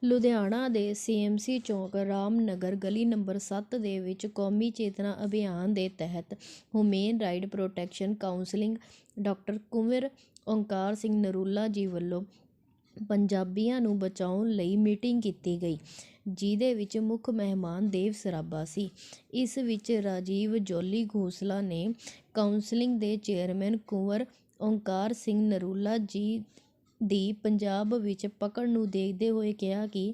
ਲੁਧਿਆਣਾ ਦੇ CMC ਚੌਂਕ ਰਾਮਨਗਰ ਗਲੀ number 7 ਦੇ ਵਿੱਚ ਕੌਮੀ ਚੇਤਨਾ ਅਭਿਆਨ ਦੇ ਤਹਿਤ human right protection counselling doctor Kunwar Onkar Singh Narula ਜੀ ਵੱਲੋਂ ਪੰਜਾਬੀਆਂ ਨੂੰ ਬਚਾਉਣ ਲਈ ਮੀਟਿੰਗ ਕੀਤੀ ਗਈ, ਜਿਹਦੇ ਵਿੱਚ ਮੁੱਖ ਮਹਿਮਾਨ ਦੇਵ ਸਰਾਭਾ ਸੀ। ਇਸ ਵਿੱਚ ਰਾਜੀਵ ਜੌਲੀ ਖੋਸਲਾ ਨੇ ਕਾਉਂਸਲਿੰਗ ਦੇ ਚੇਅਰਮੈਨ ਕੁੰਵਰ ਓਂਕਾਰ ਸਿੰਘ ਨਰੂਲਾ ਜੀ ਦੀ ਪੰਜਾਬ ਵਿੱਚ ਪਕੜ ਨੂੰ ਦੇਖਦੇ ਹੋਏ ਕਿਹਾ ਕਿ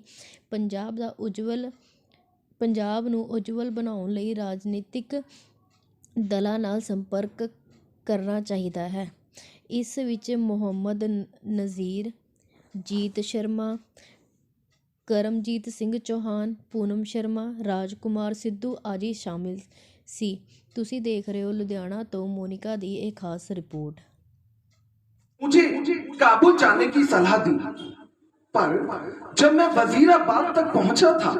ਪੰਜਾਬ ਨੂੰ ਉਜਵਲ ਬਣਾਉਣ ਲਈ ਰਾਜਨੀਤਿਕ ਦਲਾਂ ਨਾਲ ਸੰਪਰਕ ਕਰਨਾ ਚਾਹੀਦਾ ਹੈ। ਇਸ ਵਿੱਚ ਮੁਹੰਮਦ ਨਜ਼ੀਰ, ਜੀਤ ਸ਼ਰਮਾ, ਕਰਮਜੀਤ ਸਿੰਘ ਚੌਹਾਨ, ਪੂਨਮ ਸ਼ਰਮਾ, ਰਾਜकुमार सिद्धू आदि शामिल ਸੀ। ਤੁਸੀਂ देख रहे हो लुधियाना तो मोनिका ਦੀ एक खास रिपोर्ट। मुझे काबुल जाने की सलाह दी, पर जब मैं वजीराबाद तक पहुंचा था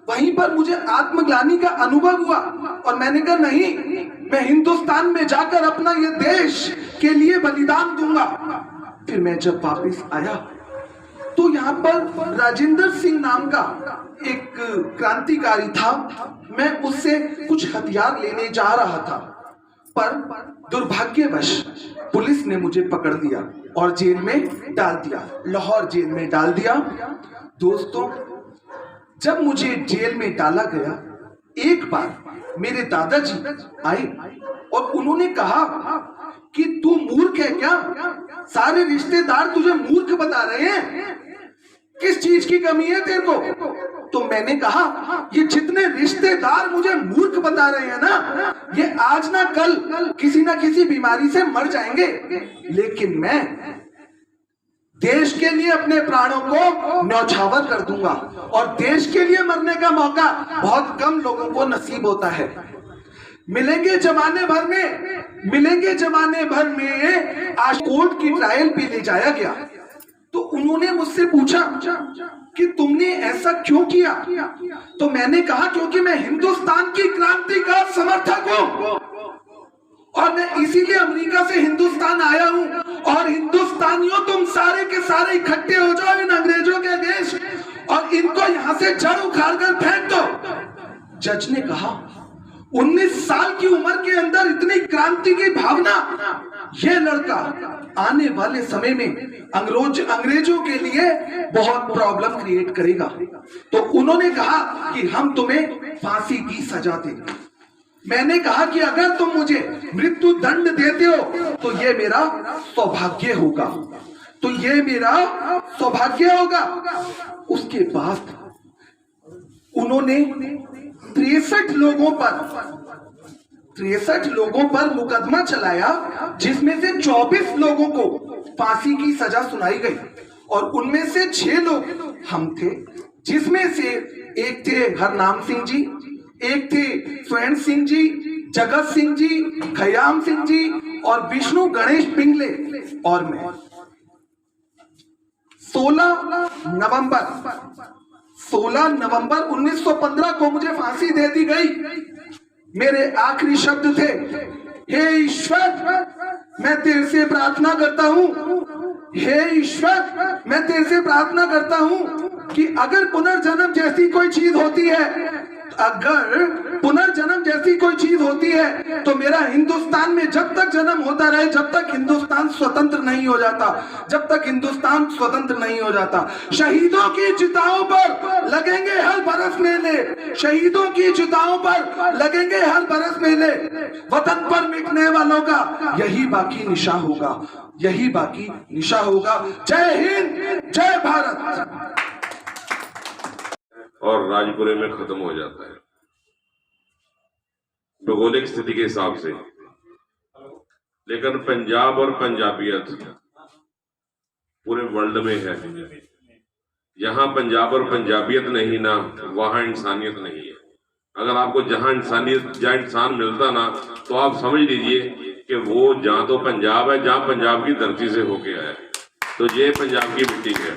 वहीं पर मुझे आत्मग्लानि का अनुभव हुआ और मैंने कहा नहीं, मैं हिंदुस्तान में जाकर अपना ये देश के लिए बलिदान दूंगा। फिर मैं जब वापस आया तो यहाँ पर राजेंद्र सिंह नाम का एक क्रांतिकारी था। मैं उससे कुछ हथियार लेने जा रहा था, पर दुर्भाग्यवश पुलिस ने मुझे पकड़ लिया और जेल में डाल दिया, लाहौर जेल में डाल दिया। दोस्तों, जब मुझे जेल में डाला गया, एक बार मेरे दादाजी आए और उन्होंने कहा कि तू मूर्ख है क्या? सारे रिश्तेदार तुझे मूर्ख बता रहे हैं, किस चीज की कमी है तेरे को? तो मैंने कहा, ये जितने रिश्तेदार मुझे मूर्ख बता रहे हैं ना, ये आज ना कल किसी ना किसी बीमारी से मर जाएंगे, लेकिन मैं देश के लिए अपने प्राणों को न्यौछावर कर दूंगा। और देश के लिए मरने का मौका बहुत कम लोगों को नसीब होता है। मिलेंगे जमाने भर में आज कोर्ट की ट्रायल पे ले जाया गया, तो उन्होंने मुझसे पूछा कि तुमने ऐसा क्यों किया? तो मैंने कहा क्योंकि मैं हिंदुस्तान की क्रांति का समर्थक हूं और मैं इसीलिए अमेरिका से हिंदुस्तान आया हूं। और हिंदुस्तानियों, तुम सारे के सारे इकट्ठे हो जाओ इन अंग्रेजों के देश और इनको यहां से जड़ उखाड़ कर फेंक दो। जज ने कहा, 19 साल की उम्र के अंदर इतनी क्रांति की भावना, यह लड़का आने वाले समय में अंग्रेजों के लिए बहुत प्रॉब्लम क्रिएट करेगा। तो उन्होंने कहा कि हम तुम्हें फांसी की सजा देंगे। मैंने कहा कि अगर तुम मुझे मृत्यु दंड देते हो तो ये मेरा सौभाग्य होगा, तो ये मेरा सौभाग्य होगा। उसके बाद उन्होंने 63 लोगों पर मुकदमा चलाया, जिसमें से 24 लोगों को फांसी की सजा सुनाई गई और उनमें से 6 लोग हम थे, जिसमें से एक थे हरनाम सिंह जी, एक थे स्वर्ण सिंह जी, जगत सिंह जी, खयाम सिंह जी और विष्णु गणेश पिंगले और मैं। 16 नवंबर 1915 को मुझे फांसी दे दी गई। मेरे आखिरी शब्द थे, हे ईश्वर, मैं तेरे से प्रार्थना करता हूं, हे ईश्वर, मैं तेरे से प्रार्थना करता हूं कि अगर पुनर्जन्म जैसी कोई चीज होती है, तो मेरा हिंदुस्तान में जब तक जन्म होता रहे, जब तक हिंदुस्तान स्वतंत्र नहीं हो जाता, शहीदों की चिताओं पर लगेंगे हर बरस मेले, शहीदों की चिताओं पर लगेंगे हर बरस मेले। वतन पर मिटने वालों का यही बाकी निशा होगा। जय हिंद, जय भारत। और राजपुरे में खत्म हो जाता है भौगोलिक स्थिति के हिसाब से। लेकिन पंजाब और पंजाबियत पूरे वर्ल्ड में है। जहां पंजाब और पंजाबियत नहीं ना, वहां इंसानियत नहीं है। अगर आपको जहां इंसान मिलता ना, तो आप समझ लीजिए कि वो जहां तो पंजाब है, जहां पंजाब की धरती से होके आया। तो ये पंजाब की मिट्टी है।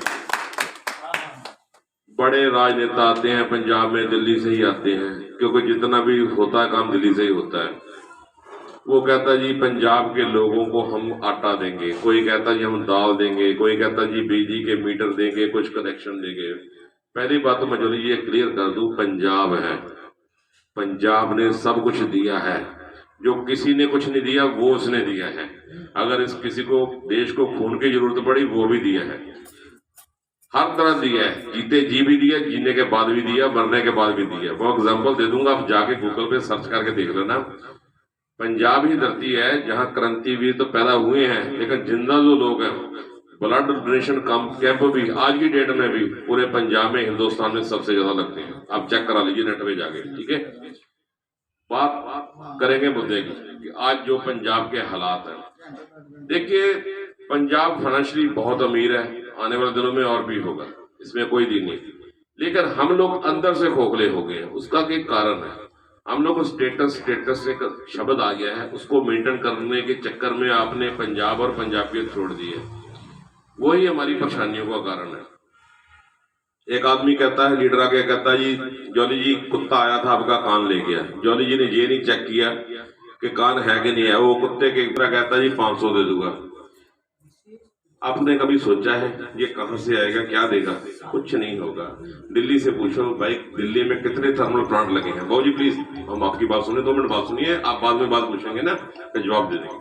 बड़े राजनेता आते हैं पंजाब में, दिल्ली से ही आते हैं, क्योंकि जितना भी होता है काम दिल्ली से ही होता है। वो कहता जी पंजाब के लोगों को हम आटा देंगे, कोई कहता जी हम दाल देंगे, कोई कहता जी बिजली के मीटर देंगे, कुछ कनेक्शन देंगे। पहली बात तो मैं जो ये क्लियर कर दूं, पंजाब है, पंजाब ने सब कुछ दिया है, जो किसी ने कुछ नहीं दिया वो उसने दिया है। अगर इस किसी को देश को खून की जरूरत पड़ी वो भी दिया है, हर तरह दिया है, जीते जी भी दिया, जीने के बाद भी दिया, मरने के बाद भी दिया। वो एग्जाम्पल दे दूंगा, आप जाके गूगल पे सर्च करके देख लेना। पंजाब ही धरती है जहां क्रांतिवीर तो पैदा हुए हैं, लेकिन जिंदा जो लोग हैं, ब्लड डोनेशन कैंप भी आज की डेट में भी पूरे पंजाब में, हिंदुस्तान में सबसे ज्यादा लगते हैं। आप चेक करा लीजिए नेट पे जाके, ठीक है। बात करेंगे मुद्दे की कि आज जो पंजाब के हालात हैं। देखिए, पंजाब फाइनेंशियली बहुत अमीर है, आने वाले दिनों में और भी होगा, इसमें कोई दिन नहीं, लेकिन हम लोग अंदर से खोखले हो गए हैं। उसका एक कारण है, हम लोग को स्टेटस एक शब्द आ गया है, उसको मेंटेन करने के चक्कर में आपने पंजाब और पंजाबियत छोड़ दी है, वही हमारी परेशानियों का कारण है। एक आदमी कहता है, लीडर आके कहता है, जी जॉली जी कुत्ता आया था आपका कान ले गया। जॉली जी ने ये नहीं चेक किया कि कान है कि नहीं है, वो कुत्ते के तरह कहता है जी 500 दे दूंगा। आपने कभी सोचा है ये कहां से आएगा, क्या देगा? कुछ नहीं होगा। दिल्ली से पूछो भाई, दिल्ली में कितने थर्मल प्लांट लगे हैं? बाबू जी प्लीज हम आपकी बात सुने, 2 मिनट बात सुनिए, आप बाद में बात पूछेंगे ना तो जवाब दे देंगे।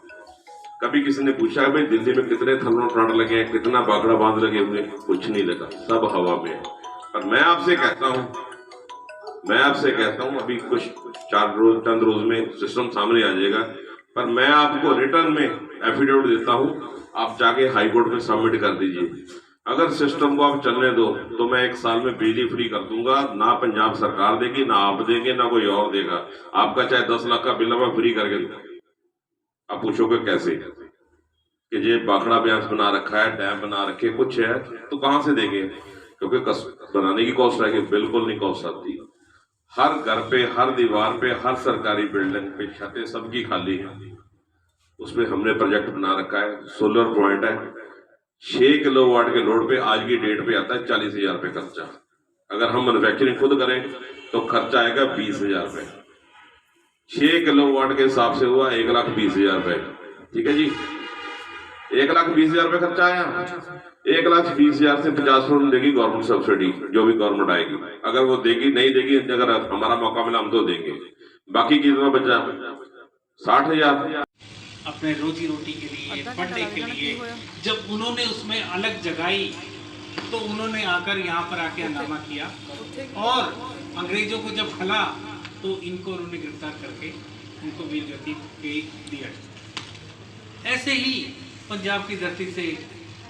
कभी किसी ने पूछा है भाई दिल्ली में कितने थर्मल प्लांट लगे हैं, कितना बागड़ा बांध लगे हुए? कुछ नहीं लगा, सब हवा में है। पर मैं आपसे कहता हूं अभी कुछ चंद रोज में सिस्टम सामने आ जाएगा, पर मैं आपको रिटर्न में एफिडेविट देता हूं, आप जाके हाई कोर्ट में सबमिट कर दीजिए। अगर सिस्टम को आप चलने दो तो मैं 1 साल में बिजली फ्री कर दूंगा, ना पंजाब सरकार देगी, ना आप देंगे, ना कोई और देगा। आपका चाहे 10 लाख का बिल मैं फ्री करके दूंगा। आप पूछोगे कैसे कि ये बाखड़ा ब्यास बना रखा है, डैम बना रखे, कुछ है तो कहां से देंगे? क्योंकि बनाने की कॉस्ट है कि बिल्कुल नहीं कॉस्ट आती। हर घर पे, हर दीवार पे, हर सरकारी बिल्डिंग पे छतें सबकी खाली है, उसमें हमने प्रोजेक्ट बना रखा है। सोलर प्वाइंट है, 6 किलोवाट के लोड पे आज की डेट पे आता है 40,000 रुपए खर्चा। अगर हम मैन्युफैक्चरिंग खुद करें तो खर्चा आएगा 20,000 रुपए। 6 किलोवाट के हिसाब से हुआ 1,20,000 रुपए, ठीक है जी। 1,20,000 रुपए खर्चा आया। 1,20,000 से 50% देगी गवर्नमेंट सब्सिडी, जो भी गवर्नमेंट आएगी। अगर वो देगी, नहीं देगी, अगर हमारा मौका मिला हम तो देंगे। बाकी कितना बचा? 60,000। अपने रोजी रोटी के लिए, पढ़ने के लिए जब उन्होंने उसमें अलग जगाई तो उन्होंने आकर यहाँ पर आके हंगामा किया और अंग्रेजों को जब खला तो इनको उन्होंने गिरफ्तार करके उनको वीरगति पे दिया। ऐसे ही पंजाब की धरती से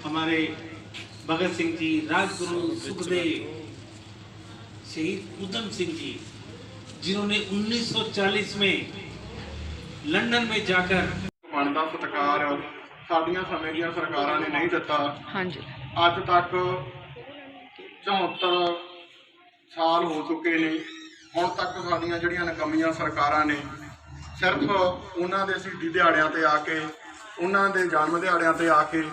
हमारे भगत सिंह जी, राजगुरु, सुखदेव, शहीद उधम सिंह जी, जिन्होंने 1940 में लंदन में जाकर ਬਣਦਾ ਸਤਿਕਾਰ ਸਾਡੀਆਂ ਸਮੇਂ ਦੀਆਂ ਸਰਕਾਰਾਂ ਨੇ ਨਹੀਂ ਦਿੱਤਾ। ਹਾਂਜੀ, ਅੱਜ ਤੱਕ 74 ਸਾਲ ਹੋ ਚੁੱਕੇ ਨੇ। ਹੁਣ ਤੱਕ ਸਾਡੀਆਂ ਜਿਹੜੀਆਂ ਨਕਮੀਆਂ ਸਰਕਾਰਾਂ ਨੇ ਸਿਰਫ ਉਹਨਾਂ ਦੇ ਸ਼ਹੀਦੀ ਦਿਹਾੜਿਆਂ ਤੇ ਆ ਕੇ, ਉਹਨਾਂ ਦੇ ਜਨਮ ਦਿਹਾੜਿਆਂ ਤੇ ਆ ਕੇ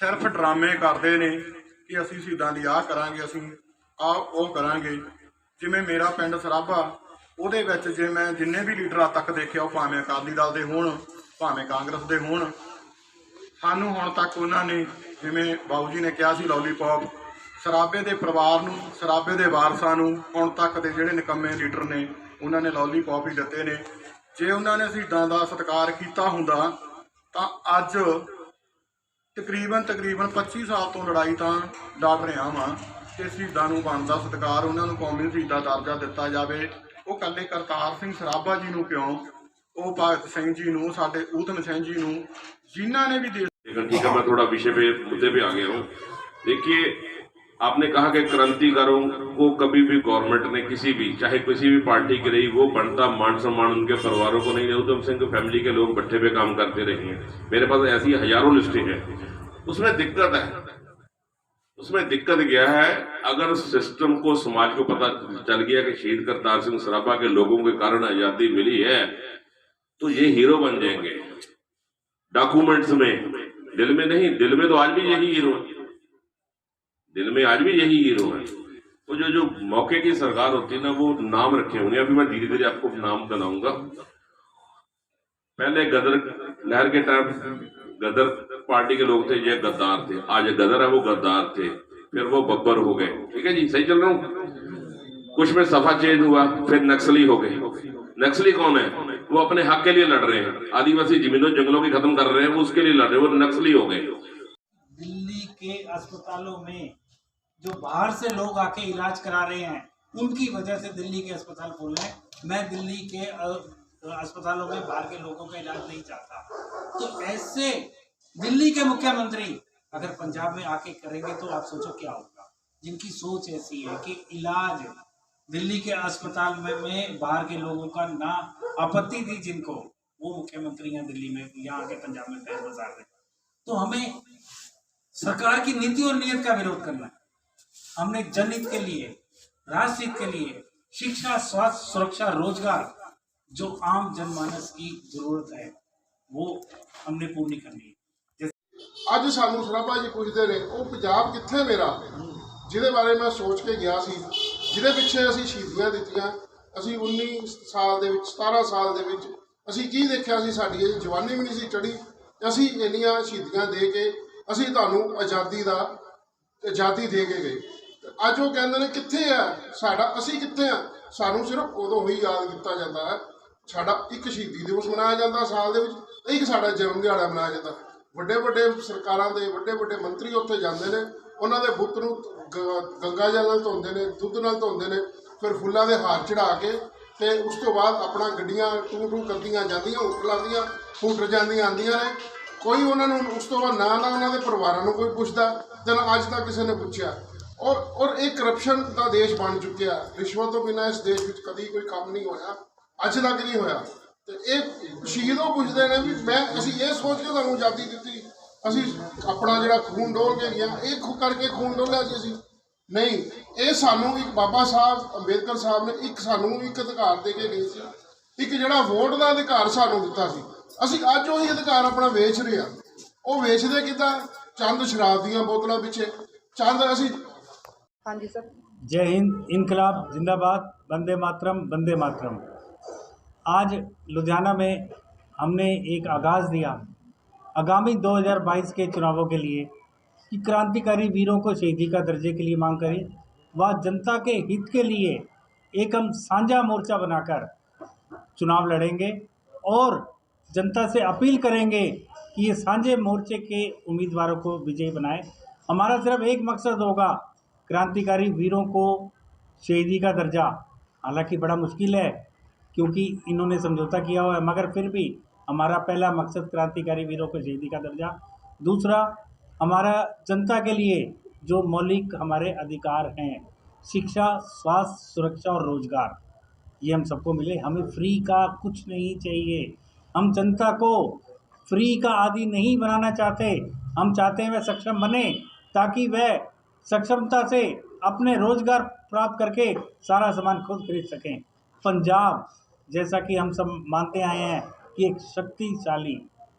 ਸਿਰਫ ਡਰਾਮੇ ਕਰਦੇ ਨੇ ਕਿ ਅਸੀਂ ਸ਼ਹੀਦਾਂ ਦੀ ਆਹ ਕਰਾਂਗੇ, ਅਸੀਂ ਆਹ ਉਹ ਕਰਾਂਗੇ। ਜਿਵੇਂ ਮੇਰਾ ਪਿੰਡ ਸਰਾਭਾ, ਉਹਦੇ ਵਿੱਚ ਜੇ ਮੈਂ ਜਿੰਨੇ ਵੀ ਲੀਡਰ ਅੱਜ ਤੱਕ ਦੇਖਿਆ, ਉਹ ਭਾਵੇਂ ਅਕਾਲੀ ਦਲ ਦੇ ਹੋਣ ਭਾਵੇਂ ਕਾਂਗਰਸ ਦੇ ਹੋਣ, ਸਾਨੂੰ ਹੁਣ ਤੱਕ ਉਹਨਾਂ ਨੇ, ਜਿਵੇਂ ਬਾਬੂ ਜੀ ਨੇ ਕਿਹਾ ਸੀ ਲੋਲੀਪੌਪ, ਸਰਾਭੇ ਦੇ ਪਰਿਵਾਰ ਨੂੰ, ਸਰਾਭੇ ਦੇ ਵਾਰਸਾਂ ਨੂੰ ਹੁਣ ਤੱਕ ਦੇ ਜਿਹੜੇ ਨਿਕੰਮੇ ਲੀਡਰ ਨੇ ਉਹਨਾਂ ਨੇ ਲੋਲੀਪੌਪ ਹੀ ਦਿੱਤੇ ਨੇ। ਜੇ ਉਹਨਾਂ ਨੇ ਸ਼ਹੀਦਾਂ ਦਾ ਸਤਿਕਾਰ ਕੀਤਾ ਹੁੰਦਾ ਤਾਂ ਅੱਜ ਤਕਰੀਬਨ 25 ਸਾਲ ਤੋਂ ਲੜਾਈ ਤਾਂ ਲੜ ਰਿਹਾ ਵਾਂ ਕਿ ਸ਼ਹੀਦਾਂ ਨੂੰ ਬਣਦਾ ਸਤਿਕਾਰ, ਉਹਨਾਂ ਨੂੰ ਕੌਮੀ ਸ਼ਹੀਦ ਦਾ ਦਰਜਾ ਦਿੱਤਾ ਜਾਵੇ। ਉਹ ਇਕੱਲੇ ਕਰਤਾਰ ਸਿੰਘ ਸਰਾਭਾ ਜੀ ਨੂੰ ਕਿਉਂ, ਉਹ ਭਗਤ ਸਿੰਘ जी ਨੂੰ, साडे ऊधम सिंह जी ਨੂੰ, जिन्हों ने भी देश। ठीक है, मैं थोड़ा विषय पे मुद्दे पे आ गया हूँ। देखिए, आपने कहा कि क्रांतिकारों को कभी भी गवर्नमेंट ने किसी भी, चाहे किसी भी पार्टी की रही, वो बनता मान सम्मान उनके परिवारों को नहीं है। उधम सिंह की फैमिली के लोग भट्टे पे काम करते रहे हैं, मेरे पास ऐसी हजारों लिस्टें हैं। उसमें दिक्कत है, उसमें दिक्कत क्या है, अगर सिस्टम को, समाज को पता चल गया कि शहीद करतार सिंह सराभा के लोगों के कारण आजादी मिली है तो ये हीरो बन जाएंगे डॉक्यूमेंट्स में। दिल में नहीं, दिल में तो आज भी यही हीरो है, दिल में आज भी यही हीरो है। तो जो मौके की सरकार होती है ना, वो नाम रखे होंगे। अभी मैं धीरे धीरे आपको नाम बताऊंगा। पहले गदर लहर के टाइम गदर पार्टी के लोग थे, ये गद्दार थे। आज गदर है वो गद्दार थे। फिर वो बब्बर हो गए। ठीक है जी, सही चल रहा हूँ। कुछ में सफा चेंज हुआ, फिर नक्सली हो गए। नक्सली कौन है? वो अपने हक के लिए लड़ रहे हैं, आदिवासी जमीनों जंगलों की खत्म कर रहे हैं, वो उसके लिए लड़ रहे हैं, वो नक्सली हो गए। दिल्ली के अस्पतालों में जो बाहर से लोग आके इलाज करा रहे हैं, उनकी वजह से दिल्ली के अस्पताल खोल रहे हैं। मैं दिल्ली के अस्पतालों में बाहर के लोगों का इलाज नहीं चाहता। तो ऐसे दिल्ली के मुख्यमंत्री अगर पंजाब में आके करेंगे तो आप सोचो क्या होगा। जिनकी सोच ऐसी है कि इलाज दिल्ली के अस्पताल में बाहर के लोगों का ना आपत्ति थी जिनको, वो मुख्यमंत्री हैं दिल्ली में, यहाँ आके पंजाब में पैर बजार रहे। तो हमें सरकार की नीति और नीयत का विरोध करना है। हमने जनहित के लिए, राष्ट्र हित के लिए शिक्षा, स्वास्थ्य, सुरक्षा, रोजगार, जो आम जनमानस की जरूरत है, वो हमने पूरी करनी है। ਅੱਜ ਸਾਨੂੰ ਸਰਾਭਾ ਜੀ ਪੁੱਛਦੇ ਨੇ ਉਹ ਪੰਜਾਬ ਕਿੱਥੇ ਮੇਰਾ, ਜਿਹਦੇ ਬਾਰੇ ਮੈਂ ਸੋਚ ਕੇ ਗਿਆ ਸੀ, ਜਿਹਦੇ ਪਿੱਛੇ ਅਸੀਂ ਸ਼ਹੀਦੀਆਂ ਦਿੱਤੀਆਂ। ਅਸੀਂ 19 ਸਾਲ ਦੇ ਵਿੱਚ, 17 ਸਾਲ ਦੇ ਵਿੱਚ ਅਸੀਂ ਕੀ ਦੇਖਿਆ ਸੀ? ਸਾਡੀ ਇਹ ਜਵਾਨੀ ਵੀ ਨਹੀਂ ਸੀ ਚੜ੍ਹੀ, ਅਸੀਂ ਇੰਨੀਆਂ ਸ਼ਹੀਦੀਆਂ ਦੇ ਕੇ ਅਸੀਂ ਤੁਹਾਨੂੰ ਆਜ਼ਾਦੀ ਦੇ ਕੇ ਗਏ। ਅੱਜ ਉਹ ਕਹਿੰਦੇ ਨੇ ਕਿੱਥੇ ਆ ਸਾਡਾ, ਅਸੀਂ ਕਿੱਥੇ ਆ? ਸਾਨੂੰ ਸਿਰਫ ਉਦੋਂ ਹੀ ਯਾਦ ਕੀਤਾ ਜਾਂਦਾ ਹੈ। ਸਾਡਾ ਇੱਕ ਸ਼ਹੀਦੀ ਦਿਵਸ ਮਨਾਇਆ ਜਾਂਦਾ ਸਾਲ ਦੇ ਵਿੱਚ, ਇੱਕ ਸਾਡਾ ਜਨਮ ਦਿਹਾੜਾ ਮਨਾਇਆ ਜਾਂਦਾ। ਵੱਡੇ ਵੱਡੇ ਸਰਕਾਰਾਂ ਦੇ ਵੱਡੇ ਵੱਡੇ ਮੰਤਰੀ ਉੱਥੇ ਜਾਂਦੇ ਨੇ, ਉਹਨਾਂ ਦੇ ਬੁੱਤ ਨੂੰ ਗੰਗਾ ਜਲ ਨਾਲ ਧੋਂਦੇ ਨੇ, ਦੁੱਧ ਨਾਲ ਧੋਂਦੇ ਨੇ, ਫਿਰ ਫੁੱਲਾਂ ਦੇ ਹਾਰ ਚੜਾ ਕੇ ਤੇ ਉਸ ਤੋਂ ਬਾਅਦ ਆਪਣਾ ਗੱਡੀਆਂ ਟੂ ਟੂ ਕਰਦੀਆਂ ਜਾਂਦੀਆਂ, ਹੂਟਰ ਜਾਂਦੀਆਂ ਆਉਂਦੀਆਂ ਨੇ। ਕੋਈ ਉਹਨਾਂ ਨੂੰ ਉਸ ਤੋਂ ਬਾਅਦ ਨਾ ਉਹਨਾਂ ਦੇ ਪਰਿਵਾਰਾਂ ਨੂੰ ਕੋਈ ਪੁੱਛਦਾ ਤੇ ਨਾ ਅੱਜ ਤੱਕ ਕਿਸੇ ਨੇ ਪੁੱਛਿਆ। ਔਰ ਇਹ ਕਰਪਸ਼ਨ ਦਾ ਦੇਸ਼ ਬਣ ਚੁੱਕਿਆ। ਰਿਸ਼ਵਤ ਤੋਂ ਬਿਨਾਂ ਇਸ ਦੇਸ਼ ਵਿੱਚ ਕਦੀ ਕੋਈ ਕੰਮ ਨਹੀਂ ਹੋਇਆ, ਅੱਜ ਤੱਕ ਨਹੀਂ ਹੋਇਆ। ਤੇ ਇਹ ਸ਼ਹੀਦ ਉਹ ਪੁੱਛਦੇ ਨੇ ਵੀ ਅਸੀਂ ਇਹ ਸੋਚ ਕੇ ਤੁਹਾਨੂੰ ਆਜ਼ਾਦੀ ਦਿੱਤੀ, ਅਸੀਂ ਆਪਣਾ ਜਿਹੜਾ ਖੂਨ ਡੋਲ ਕੇ ਗਿਆ, ਇਹ ਕਰਕੇ ਖੂਨ ਡੋਲਿਆ ਸੀ ਅਸੀਂ? ਨਹੀਂ, ਇਹ ਸਾਨੂੰ ਇੱਕ ਬਾਬਾ ਸਾਹਿਬ ਅੰਬੇਦਕਰ ਸਾਹਿਬ ਨੇ ਸਾਨੂੰ ਇੱਕ ਅਧਿਕਾਰ ਦੇ ਕੇ ਗਏ ਸੀ, ਇੱਕ ਜਿਹੜਾ ਵੋਟ ਦਾ ਅਧਿਕਾਰ ਸਾਨੂੰ ਦਿੱਤਾ ਸੀ। ਅਸੀਂ ਅੱਜ ਉਹੀ ਅਧਿਕਾਰ ਆਪਣਾ ਵੇਚ ਰਹੇ ਹਾਂ। ਉਹ ਵੇਚਦੇ ਕਿੱਦਾਂ? ਚੰਦ ਸ਼ਰਾਬ ਦੀਆਂ ਬੋਤਲਾਂ ਪਿੱਛੇ, ਚੰਦ ਅਸੀਂ। ਹਾਂਜੀ सर। जय हिंद, इनकलाब जिंदाबाद, वंदे मातरम, वंदे मातरम। आज लुधियाना में हमने एक आगाज़ दिया आगामी 2022 के चुनावों के लिए कि क्रांतिकारी वीरों को शहीदी का दर्जे के लिए मांग करें व जनता के हित के लिए एक हम साझा मोर्चा बनाकर चुनाव लड़ेंगे और जनता से अपील करेंगे कि ये साझे मोर्चे के उम्मीदवारों को विजयी बनाएं। हमारा सिर्फ एक मकसद होगा, क्रांतिकारी वीरों को शहीदी का दर्जा। हालांकि बड़ा मुश्किल है क्योंकि इन्होंने समझौता किया हुआ है, मगर फिर भी हमारा पहला मकसद क्रांतिकारी वीरों को शहीदी का दर्जा। दूसरा, हमारा जनता के लिए जो मौलिक हमारे अधिकार हैं, शिक्षा, स्वास्थ्य, सुरक्षा और रोजगार, ये हम सबको मिले। हमें फ्री का कुछ नहीं चाहिए। हम जनता को फ्री का आदी नहीं बनाना चाहते। हम चाहते हैं वह सक्षम बने ताकि वह सक्षमता से अपने रोजगार प्राप्त करके सारा सामान खुद खरीद सकें। पंजाब, जैसा कि हम सब मानते आए हैं कि एक शक्तिशाली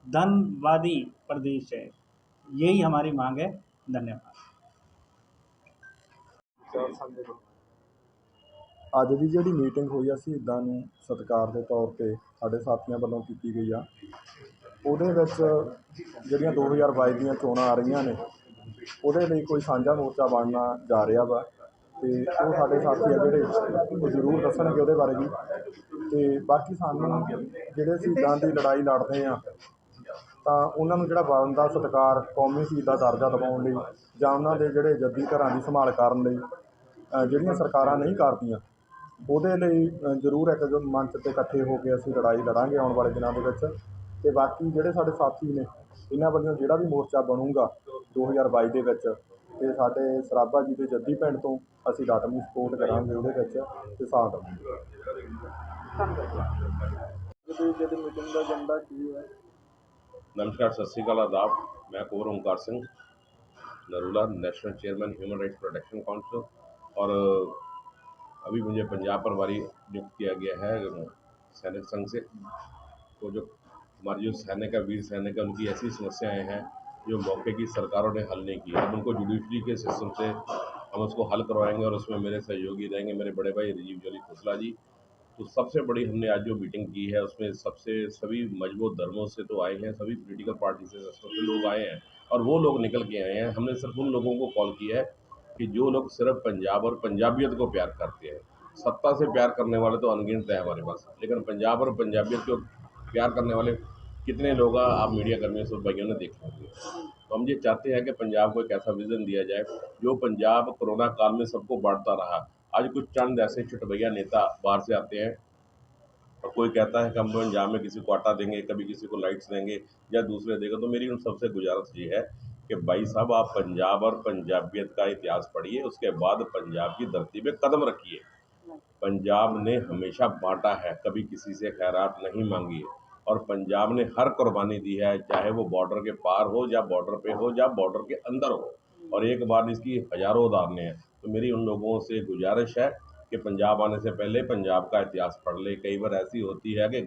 धनवादी प्रदेश है, यही हमारी मांग है। धन्यवाद। ਅੱਜ ਦੀ ਜਿਹੜੀ ਮੀਟਿੰਗ ਹੋਈ ਆ ਸ਼ਹੀਦਾਂ ਨੂੰ ਸਤਿਕਾਰ ਦੇ ਤੌਰ 'ਤੇ ਸਾਡੇ ਸਾਥੀਆਂ ਵੱਲੋਂ ਕੀਤੀ ਗਈ ਆ, ਉਹਦੇ ਵਿੱਚ ਜਿਹੜੀਆਂ 2022 ਦੀਆਂ ਚੋਣਾਂ ਆ ਰਹੀਆਂ ਨੇ, ਉਹਦੇ ਲਈ ਕੋਈ ਸਾਂਝਾ ਮੋਰਚਾ ਬਣਨਾ ਜਾ ਰਿਹਾ ਵਾ ਅਤੇ ਉਹ ਸਾਡੇ ਸਾਥੀ ਆ ਜਿਹੜੇ ਉਹ ਜ਼ਰੂਰ ਦੱਸਣਗੇ ਉਹਦੇ ਬਾਰੇ ਵੀ। ਅਤੇ ਬਾਕੀ ਸਾਨੂੰ ਜਿਹੜੇ ਸ਼ਹੀਦਾਂ ਦੀ ਲੜਾਈ ਲੜਦੇ ਆ ਤਾਂ ਉਹਨਾਂ ਨੂੰ ਜਿਹੜਾ ਬਣਦਾ ਸਤਿਕਾਰ, ਕੌਮੀ ਸ਼ਹੀਦ ਦਾ ਦਰਜਾ ਦਿਵਾਉਣ ਲਈ ਜਾਂ ਉਹਨਾਂ ਦੇ ਜਿਹੜੇ ਜੱਦੀ ਘਰਾਂ ਦੀ ਸੰਭਾਲ ਕਰਨ ਲਈ ਜਿਹੜੀਆਂ ਸਰਕਾਰਾਂ ਨਹੀਂ ਕਰਦੀਆਂ, ਉਹਦੇ ਲਈ ਜ਼ਰੂਰ ਇੱਕ ਮੰਚ 'ਤੇ ਇਕੱਠੇ ਹੋ ਕੇ ਅਸੀਂ ਲੜਾਈ ਲੜਾਂਗੇ ਆਉਣ ਵਾਲੇ ਦਿਨਾਂ ਦੇ ਵਿੱਚ। ਅਤੇ ਬਾਕੀ ਜਿਹੜੇ ਸਾਡੇ ਸਾਥੀ ਨੇ, ਇਹਨਾਂ ਵੱਲੋਂ ਜਿਹੜਾ ਵੀ ਮੋਰਚਾ ਬਣੂਗਾ 2022 ਦੇ ਵਿੱਚ, ਅਤੇ ਸਾਡੇ ਸਰਾਭਾ ਜੀ ਦੇ ਜੱਦੀ ਪਿੰਡ ਤੋਂ ਅਸੀਂ ਡਟਵੀਂ ਸਪੋਰਟ ਕਰਾਂਗੇ ਉਹਦੇ ਵਿੱਚ ਅਤੇ ਸਾਥ ਦੇਵਾਂਗੇ। ਜਿਹੜੀ ਮੀਟਿੰਗ ਦਾ ਏਜੰਡਾ ਕੀ ਹੈ? नमस्कार, सत श्रीकाल, आदाब। मैं Kunwar Onkar Singh Narula, national chairman human rights protection council, और अभी मुझे पंजाब प्रभारी नियुक्त किया गया है सैनिक संघ से। तो जो हमारे जो सैनिक है, वीर सैनिक है, उनकी ऐसी समस्याएं हैं जो मौके की सरकारों ने हल नहीं की। अब उनको जुडिशरी के सिस्टम से हम उसको हल करवाएंगे और उसमें मेरे सहयोगी रहेंगे मेरे बड़े भाई राजीव जोली खोसला जी। तो सबसे बड़ी हमने आज जो मीटिंग की है उसमें सभी मजबूत धर्मों से तो आए हैं, सभी पॉलिटिकल पार्टी से लोग आए हैं और वो लोग निकल के आए हैं। हमने सिर्फ उन लोगों को कॉल किया है कि जो लोग सिर्फ पंजाब और पंजाबियत को प्यार करते हैं, सत्ता से प्यार करने वाले तो अनगिनत है हमारे पास, लेकिन पंजाब और पंजाबियत को प्यार करने वाले कितने लोग आप मीडिया कर्मियों से भाइयों ने देखे होंगे। तो हम ये चाहते हैं कि पंजाब को एक ऐसा विजन दिया जाए जो पंजाब कोरोना काल में सबको बांटता रहा। आज कुछ चंद ऐसे चुटभैया नेता बाहर से आते हैं और कोई कहता है कि हम पंजाब में किसी को आटा देंगे, कभी किसी को लाइट्स देंगे या दूसरे देंगे। तो मेरी उन सबसे गुजारिश ये है कि भाई साहब आप पंजाब और पंजाबियत का इतिहास पढ़िए, उसके बाद पंजाब की धरती पे कदम रखिए। पंजाब ने हमेशा बांटा है, कभी किसी से खैरात नहीं मांगी है और पंजाब ने हर कुर्बानी दी है, चाहे वो बॉर्डर के पार हो या बॉर्डर पे हो या बॉर्डर के अंदर हो, और एक बार इसकी हजारों उदाहरणें हैं। तो मेरी उन लोगों से गुजारिश है कि पंजाब आने से पहले पंजाब का इतिहास पढ़ ले। कई बार ऐसी होती है कि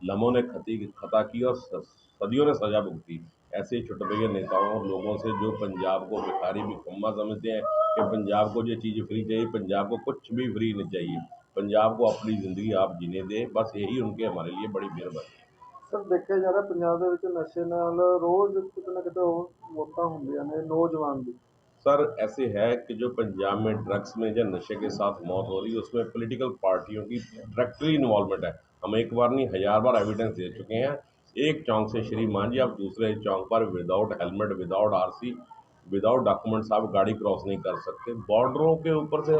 लम्हों ने खता की और सदियों ने सजा भुगती। ऐसे छुटभैया नेताओं और लोगों से जो पंजाब को भिखारी भिखम्मा समझते हैं कि पंजाब को ये चीज़ फ्री चाहिए, पंजाब को कुछ भी फ्री नहीं चाहिए, पंजाब को अपनी ज़िंदगी आप जीने दें, बस यही उनके हमारे लिए बड़ी मेहरबानी है। ਸਰ ਦੇਖਿਆ ਜਾ ਰਿਹਾ ਪੰਜਾਬ ਦੇ ਵਿੱਚ ਨਸ਼ੇ ਨਾਲ ਰੋਜ਼ ਕਿਤੇ ਨਾ ਕਿਤੇ ਮੌਤਾਂ ਹੁੰਦੀਆਂ ਨੇ ਨੌਜਵਾਨ ਦੀ। सर ऐसे है कि जो पंजाब में ड्रग्स में या नशे के साथ मौत हो रही है उसमें पॉलिटिकल पार्टियों की डायरेक्टली इन्वॉल्वमेंट है। हम एक बार नहीं हजार बार एविडेंस दे चुके हैं। एक चौक से श्री मान जी आप दूसरे चौक पर without helmet, without RC, without documents आप गाड़ी क्रॉस नहीं कर सकते। बॉर्डरों के ऊपर से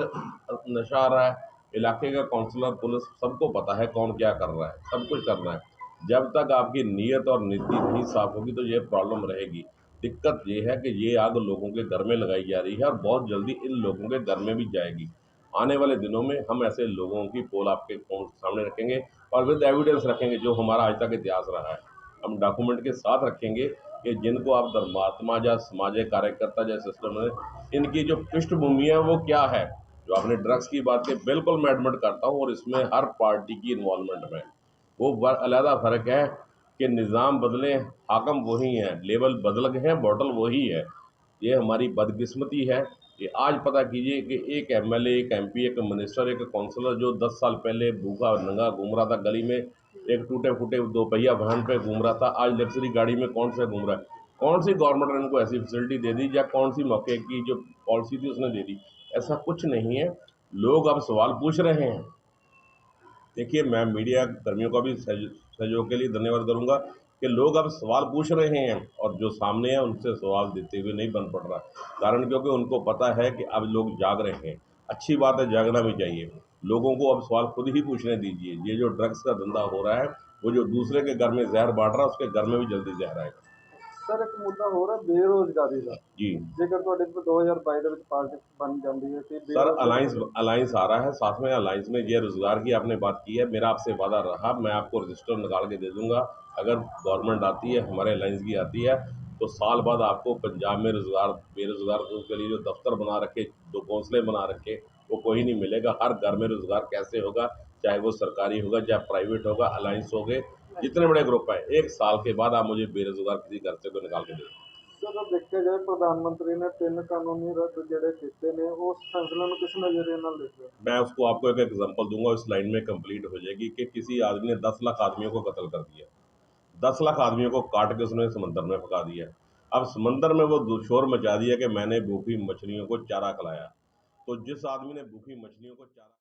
नशा आ रहा है, इलाके का काउंसलर, पुलिस सबको पता है कौन क्या कर रहा है, सब कुछ कर रहा है। जब तक आपकी नीयत और नीति नहीं साफ होगी तो ये प्रॉब्लम रहेगी। दिक्कत ये है कि ये आग लोगों के घर में लगाई जा रही है और बहुत जल्दी इन लोगों के घर में भी जाएगी। आने वाले दिनों में हम ऐसे लोगों की पोल आपके सामने रखेंगे और विद एविडेंस रखेंगे जो हमारा आज तक इतिहास रहा है। हम डॉक्यूमेंट के साथ रखेंगे कि जिनको आप धर्मात्मा या सामाजिक कार्यकर्ता या सिस्टम में इनकी जो पृष्ठभूमि है वो क्या है। जो आपने ड्रग्स की बात की, बिल्कुल मैं एडमिट करता हूँ और इसमें हर पार्टी की इन्वॉल्वमेंट में वो अलहदा फ़र्क है कि निज़ाम बदले, हाकम वही हैं, लेवल बदल गए हैं, बॉटल वही है। ये हमारी बदकिस्मती है कि आज पता कीजिए कि एक एमएलए, एक एमपी, एक मिनिस्टर, एक काउंसलर जो 10 साल पहले भूखा नंगा घूम रहा था गली में, एक टूटे फूटे दो पहिया वाहन पे घूम रहा था, आज लग्जरी गाड़ी में कौन सा घूम रहा है। कौन सी गवर्नमेंट ने इनको ऐसी फैसिलिटी दे दी या कौन सी मौके की जो पॉलिसी थी उसने दे दी। ऐसा कुछ नहीं है। लोग अब सवाल पूछ रहे हैं। देखिए मैं मीडिया कर्मियों का भी सहयोग के लिए धन्यवाद करूंगा कि लोग अब सवाल पूछ रहे हैं और जो सामने है उनसे सवाल देते हुए नहीं बन पड़ रहा। कारण क्योंकि उनको पता है कि अब लोग जाग रहे हैं। अच्छी बात है, जागना भी चाहिए। लोगों को अब सवाल खुद ही पूछने दीजिए। ये जो ड्रग्स का धंधा हो रहा है, वो जो दूसरे के घर में जहर बांट रहा है उसके घर में भी जल्दी जहर आएगा। ਸਰ ਇੱਕ ਮੁੱਦਾ ਹੋਰ ਹੈ ਬੇਰੁਜ਼ਗਾਰੀ ਦਾ। जी ਜੇਕਰ ਤੁਹਾਡੇ ਕੋਲ 2022 ਦੇ ਵਿੱਚ ਪਾਰਟੀ ਬਣ ਜਾਂਦੀ ਹੈ ਤੇ सर, अलायंस आ रहा है, साथ में अलायंस में ये रोज़गार की आपने बात की है, मेरा आपसे वादा रहा, मैं आपको रजिस्टर निकाल के दे दूंगा। अगर गवर्नमेंट आती है, हमारे अलायंस की आती है, तो साल बाद आपको पंजाब में रोज़गार, बेरोज़गार के लिए जो दफ्तर बना रखे, जो घोंसले बना रखे, वो कोई नहीं मिलेगा। हर घर में रोज़गार कैसे होगा, चाहे वो सरकारी होगा चाहे प्राइवेट होगा, अलायंस हो गए, जितने बड़े ग्रुप हैं, 1 साल के बाद आप मुझे बेरोज़गार किसी घर से को निकाल के दे। ਜਦੋਂ ਦੇਖਿਆ ਜਾਏ ਪ੍ਰਧਾਨ ਮੰਤਰੀ ਨੇ 3 ਕਾਨੂੰਨੀ ਰੱਦ ਜਿਹੜੇ ਕੀਤੇ ਨੇ ਉਸ ਫੈਸਲੇ ਨੂੰ किस नज़रिए ਨਾਲ देखते हो? मैं उसको आपको एक एग्जांपल दूंगा, इस लाइन में कंप्लीट हो जाएगी कि किसी आदमी ने 10 लाख आदमियों को कत्ल कर दिया, 10 लाख आदमियों को काट के उसने समंदर में फंसा दिया। अब समंदर में वो शोर मचा दिया कि मैंने भूखी मछलियों को चारा खिलाया। तो जिस आदमी ने भूखी मछलियों को चारा